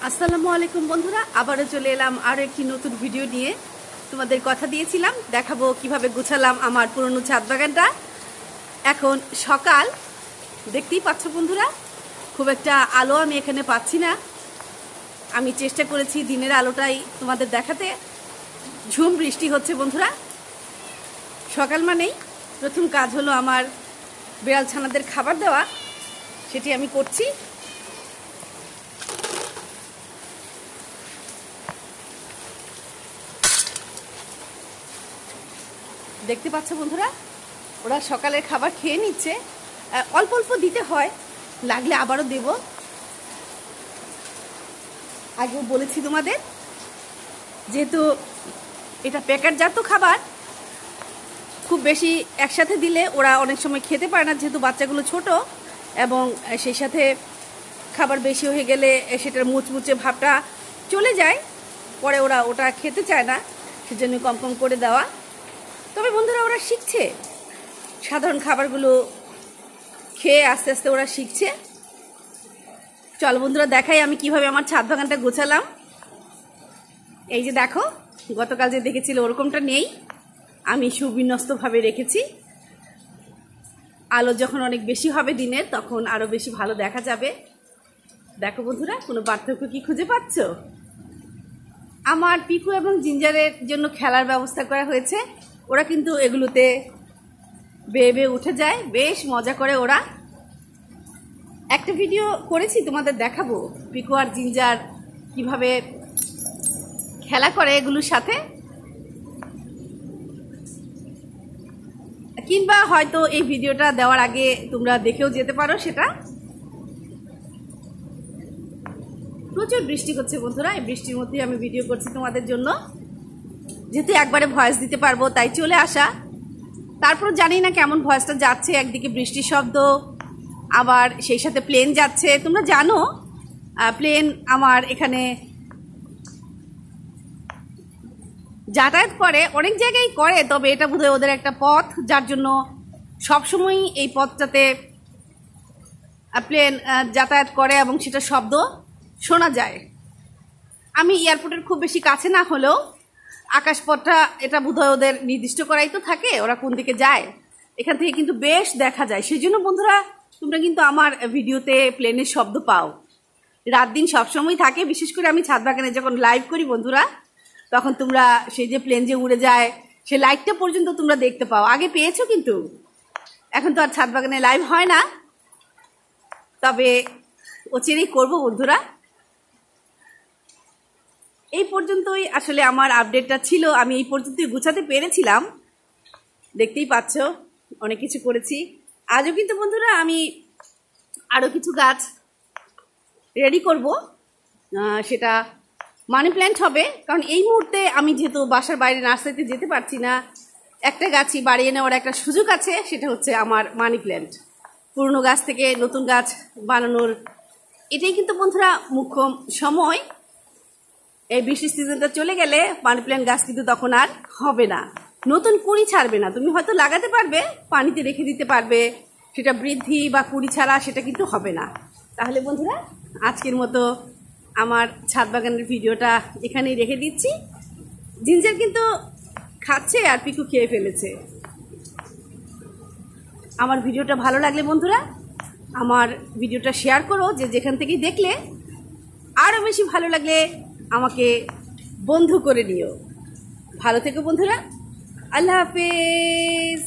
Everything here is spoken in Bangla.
আসসালামু আলাইকুম বন্ধুরা, আবারও চলে এলাম আরও একটি নতুন ভিডিও নিয়ে। তোমাদের কথা দিয়েছিলাম দেখাবো কিভাবে গুছালাম আমার পুরনো ছাদ বাগানটা। এখন সকাল, দেখতেই পাচ্ছ বন্ধুরা, খুব একটা আলো আমি এখানে পাচ্ছি না। আমি চেষ্টা করেছি দিনের আলোটাই তোমাদের দেখাতে। ঝুম বৃষ্টি হচ্ছে বন্ধুরা। সকাল মানেই প্রথম কাজ হলো আমার বিড়াল ছানাদের খাবার দেওয়া, সেটি আমি করছি। দেখতে পাচ্ছ বন্ধুরা, ওরা সকালের খাবার খেয়ে নিচ্ছে। অল্প অল্প দিতে হয়, লাগলে আবারও দেব। আগেও বলেছি তোমাদের, যেহেতু এটা প্যাকেটজাত খাবার, খুব বেশি একসাথে দিলে ওরা অনেক সময় খেতে পারে না, যেহেতু বাচ্চাগুলো ছোট, এবং সেই সাথে খাবার বেশি হয়ে গেলে সেটার মুচমুচে ভাবটা চলে যায়, পরে ওরা ওটা খেতে চায় না, সেজন্য কম কম করে দেওয়া। তবে বন্ধুরা, ওরা শিখছে, সাধারণ খাবারগুলো খেয়ে আস্তে আস্তে ওরা শিখছে। চল বন্ধুরা, দেখাই আমি কিভাবে আমার ছাদ বাগানটা গোছালাম। এই যে দেখো, গতকাল যে দেখেছিল ওরকমটা নেই, আমি সুবিন্যস্তভাবে রেখেছি। আলো যখন অনেক বেশি হবে দিনের, তখন আরও বেশি ভালো দেখা যাবে। দেখো বন্ধুরা, কোনো পার্থক্য কি খুঁজে পাচ্ছ? আমার পিকু এবং জিঞ্জারের জন্য খেলার ব্যবস্থা করা হয়েছে। ওরা কিন্তু এগুলোতে বেয়ে বেয়ে উঠে যায়, বেশ মজা করে ওরা। একটা ভিডিও করেছি, তোমাদের দেখাবো পিকু আর জিঞ্জার কিভাবে খেলা করে এগুলোর সাথে, কিংবা হয়তো এই ভিডিওটা দেওয়ার আগে তোমরা দেখেও যেতে পারো সেটা। প্রচুর বৃষ্টি হচ্ছে বন্ধুরা, এই বৃষ্টির মধ্যেই আমি ভিডিও করছি তোমাদের জন্য। যেহেতু একবারে ভয়েস দিতে পারবো তাই চলে আসা। তারপর জানি না কেমন ভয়েসটা যাচ্ছে, একদিকে বৃষ্টির শব্দ, আবার সেই সাথে প্লেন যাচ্ছে। তোমরা জানো প্লেন আমার এখানে যাতায়াত করে, অনেক জায়গায় করে, তবে এটা বোধহয় ওদের একটা পথ, যার জন্য সবসময়ই এই পথটাতে প্লেন যাতায়াত করে এবং সেটা শব্দ শোনা যায়। আমি এয়ারপোর্টের খুব বেশি কাছে না হলেও আকাশপথটা এটা বোধহয় ওদের নির্দিষ্ট করাই তো থাকে, ওরা কোন দিকে যায়, এখান থেকে কিন্তু বেশ দেখা যায়। সেই জন্য বন্ধুরা, তোমরা কিন্তু আমার ভিডিওতে প্লেনের শব্দ পাও। রাত দিন সবসময় থাকে, বিশেষ করে আমি ছাদ বাগানে যখন লাইভ করি বন্ধুরা, তখন তোমরা সেই যে প্লেন যে উড়ে যায় সে লাইটটা পর্যন্ত তোমরা দেখতে পাও। আগে পেয়েছো, কিন্তু এখন তো আর ছাদ বাগানে লাইভ হয় না, তবে অচিরেই করবো বন্ধুরা। এই পর্যন্তই আসলে আমার আপডেটটা ছিল, আমি এই পর্যন্তই গুছাতে পেরেছিলাম। দেখতেই পাচ্ছ অনেক কিছু করেছি। আজও কিন্তু বন্ধুরা আমি আরও কিছু গাছ রেডি করব, সেটা মানি প্ল্যান্ট হবে। কারণ এই মুহূর্তে আমি যেহেতু বাসার বাইরে নার্সারিতে যেতে পারছি না, একটা গাছই বাড়িয়ে নেওয়ার একটা সুযোগ আছে, সেটা হচ্ছে আমার মানি প্ল্যান্ট। পুরনো গাছ থেকে নতুন গাছ বানানোর এটাই কিন্তু বন্ধুরা মুখ্য সময়। এই বৃষ্টির সিজনটা চলে গেলে মানি প্ল্যান্ট গাছ কিন্তু তখন আর হবে না, নতুন কুড়ি ছাড়বে না। তুমি হয়তো লাগাতে পারবে, পানিতে রেখে দিতে পারবে, সেটা বৃদ্ধি বা কুড়ি ছাড়া সেটা কিন্তু হবে না। তাহলে বন্ধুরা, আজকের মতো আমার ছাদ বাগানের ভিডিওটা এখানেই রেখে দিচ্ছি। জিঞ্জার কিন্তু খাচ্ছে আর পিকু খেয়ে ফেলেছে। আমার ভিডিওটা ভালো লাগলে বন্ধুরা আমার ভিডিওটা শেয়ার করো, যে যেখান থেকেই দেখলে। আরও বেশি ভালো লাগলে আমাকে বন্ধু করে নিও। ভালো থেকো বন্ধুরা, আল্লাহ হাফেজ।